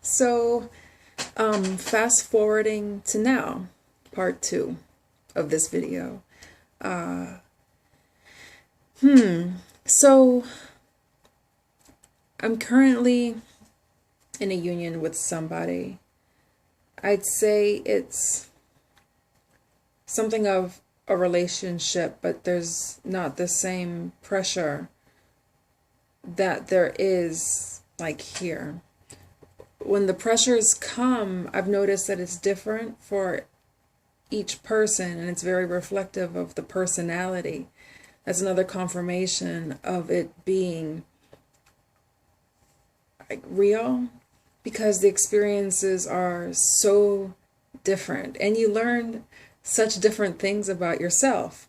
So, fast forwarding to now, part two of this video. Uh, so I'm currently in a union with somebody. I'd say it's something of a relationship, but there's not the same pressure that there is like here. When the pressures come, I've noticed that it's different for each person and it's very reflective of the personality. That's another confirmation of it being like real because the experiences are so different and you learn such different things about yourself.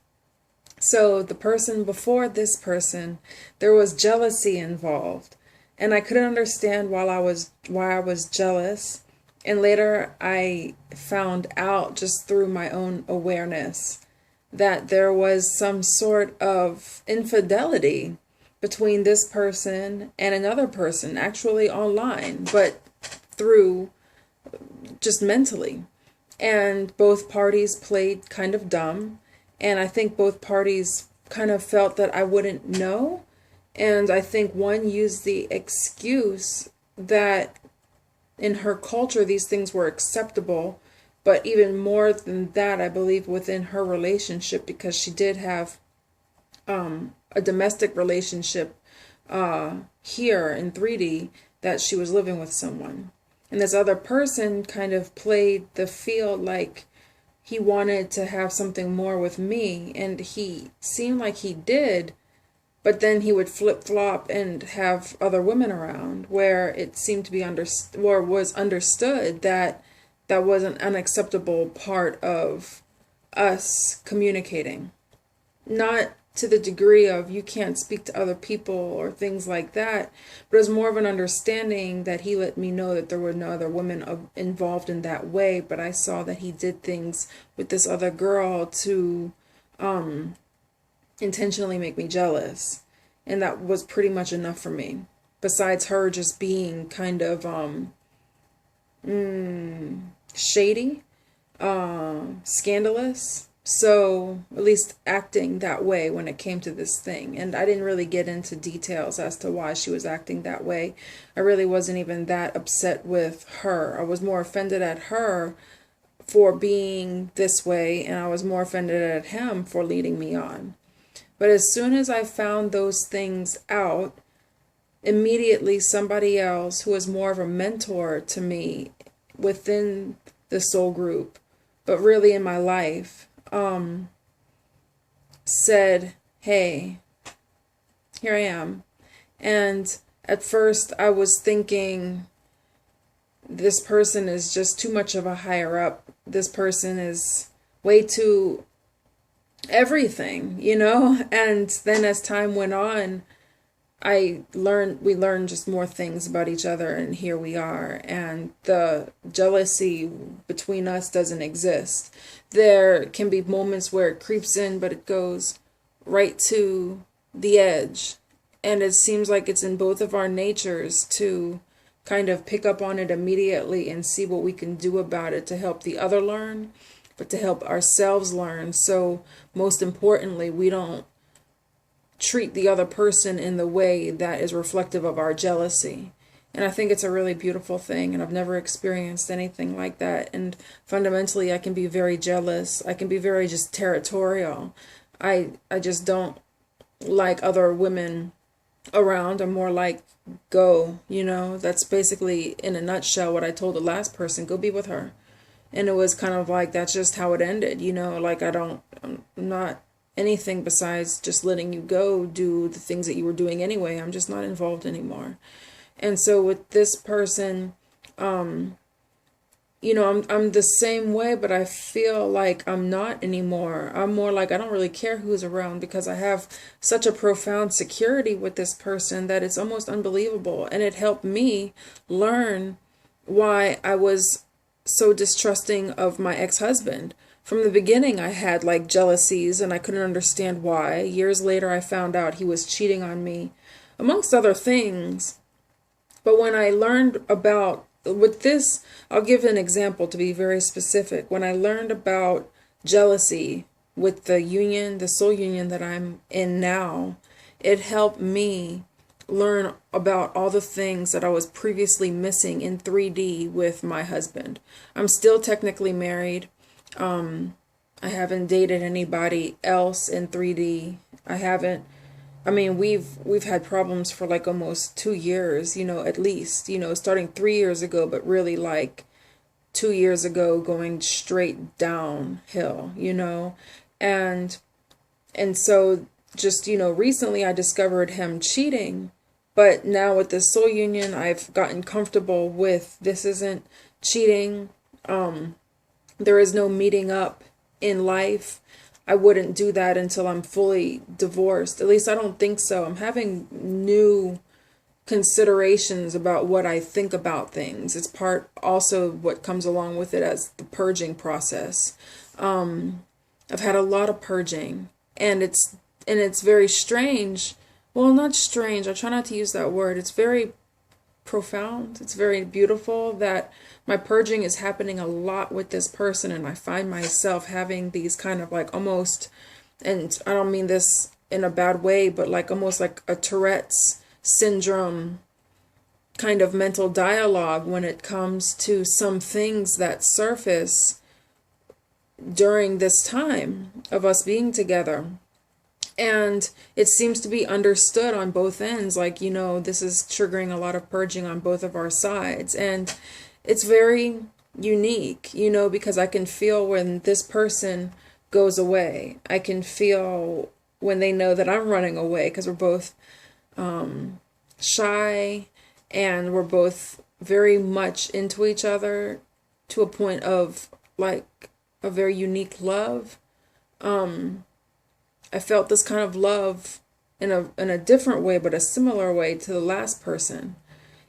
So the person before this person, there was jealousy involved. And I couldn't understand why I was jealous. And later I found out just through my own awareness that there was some sort of infidelity between this person and another person, actually online, but through just mentally. And both parties played kind of dumb. And I think both parties kind of felt that I wouldn't know. And I think one used the excuse that in her culture these things were acceptable. But even more than that, I believe within her relationship, because she did have a domestic relationship here in 3D, that she was living with someone. And this other person kind of played the field like he wanted to have something more with me, and he seemed like he did, but then he would flip-flop and have other women around where it seemed to be or was understood that that was an unacceptable part of us communicating. Not to the degree of you can't speak to other people or things like that, but it was more of an understanding that he let me know that there were no other women involved in that way, but I saw that he did things with this other girl to intentionally make me jealous, and that was pretty much enough for me, besides her just being kind of shady, scandalous. So, at least acting that way when it came to this thing. And I didn't really get into details as to why she was acting that way. I really wasn't even that upset with her. I was more offended at her for being this way, and I was more offended at him for leading me on. But as soon as I found those things out, immediately somebody else who was more of a mentor to me within the soul group, but really in my life, said, hey, here I am. And at first I was thinking, this person is just too much of a higher up. This person is way too everything, you know? And then as time went on, we learned just more things about each other, and here we are. And the jealousy between us doesn't exist. There can be moments where it creeps in, but it goes right to the edge. And it seems like it's in both of our natures to kind of pick up on it immediately and see what we can do about it to help the other learn, but to help ourselves learn. So most importantly, we don't treat the other person in the way that is reflective of our jealousy. And I think it's a really beautiful thing, and I've never experienced anything like that. And fundamentally, I can be very jealous. I can be very just territorial. I just don't like other women around. I'm more like, go, you know. That's basically, in a nutshell, what I told the last person, go be with her. And it was kind of like, that's just how it ended, you know. Like, I'm not anything besides just letting you go do the things that you were doing anyway. I'm just not involved anymore. And so with this person, you know, I'm the same way, but I feel like I'm not anymore. I'm more like I don't really care who's around because I have such a profound security with this person that it's almost unbelievable. And it helped me learn why I was so distrusting of my ex-husband. From the beginning, I had like jealousies and I couldn't understand why. Years later, I found out he was cheating on me, amongst other things. But when I learned about with this, I'll give an example to be very specific. When I learned about jealousy with the union, the soul union that I'm in now, it helped me learn about all the things that I was previously missing in 3D with my husband. I'm still technically married. I haven't dated anybody else in 3D. I haven't. I mean, we've had problems for like almost 2 years, at least, starting 3 years ago, but really like 2 years ago going straight downhill. And so just, recently I discovered him cheating, but now with this soul union, I've gotten comfortable with this isn't cheating. There is no meeting up in life. I wouldn't do that until I'm fully divorced. At least I don't think so. I'm having new considerations about what I think about things. It's part also what comes along with it as the purging process. I've had a lot of purging, and it's very strange. Well, not strange. I try not to use that word. It's very profound. It's very beautiful that my purging is happening a lot with this person, and I find myself having these kind of like almost, and I don't mean this in a bad way, but like almost like a Tourette's syndrome kind of mental dialogue when it comes to some things that surface during this time of us being together. And it seems to be understood on both ends, like, this is triggering a lot of purging on both of our sides. And it's very unique, because I can feel when this person goes away. I can feel when they know that I'm running away, because we're both shy, and we're both very much into each other to a point of like a very unique love. I felt this kind of love in a different way, but a similar way to the last person.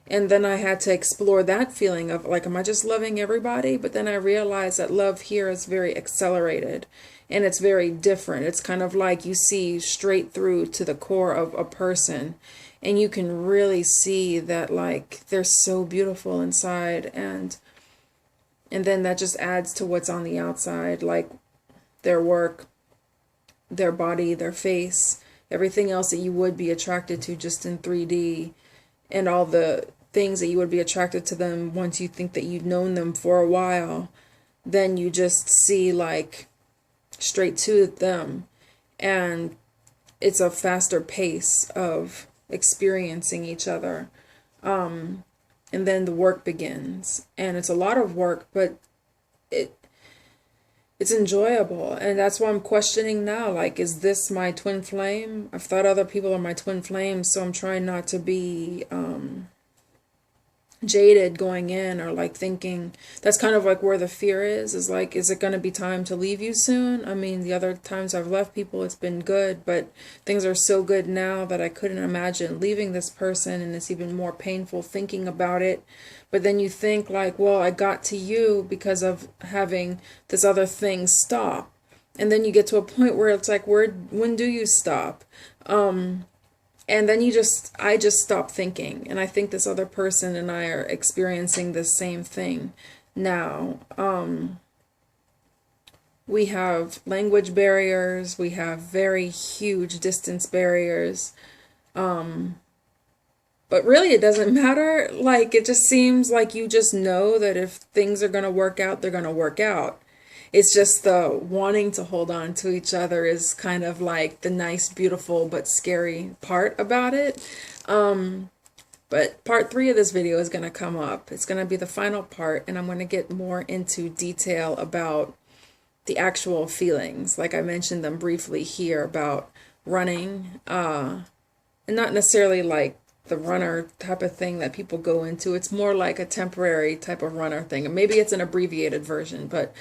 And then I had to explore that feeling of like, am I just loving everybody? But then I realized that love here is very accelerated, and it's very different. It's kind of like you see straight through to the core of a person, and you can really see that like they're so beautiful inside, and then that just adds to what's on the outside, like their work, their body, their face, everything else that you would be attracted to just in 3D, and all the things that you would be attracted to them once you think that you've known them for a while. Then you just see like straight to them, and it's a faster pace of experiencing each other. And then the work begins, and it's a lot of work, but it's enjoyable. And that's why I'm questioning now, like, is this my twin flame? I've thought other people are my twin flames, so I'm trying not to be jaded going in, or like thinking that's kind of like where the fear is like, is it going to be time to leave you soon? I mean, the other times I've left people, it's been good, but things are so good now that I couldn't imagine leaving this person, and it's even more painful thinking about it. But then you think like, well, I got to you because of having this other thing stop. And then you get to a point where it's like, when do you stop? And then I just stop thinking. And I think this other person and I are experiencing the same thing now. We have language barriers. We have very huge distance barriers. But really, it doesn't matter. Like, it just seems like you just know that if things are going to work out, they're going to work out. It's just the wanting to hold on to each other is kind of like the nice, beautiful, but scary part about it. But part 3 of this video is going to come up. It's going to be the final part, and I'm going to get more into detail about the actual feelings. Like I mentioned them briefly here about running, and not necessarily like the runner type of thing that people go into. It's more like a temporary type of runner thing. And maybe it's an abbreviated version, but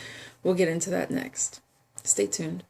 we'll get into that next. Stay tuned.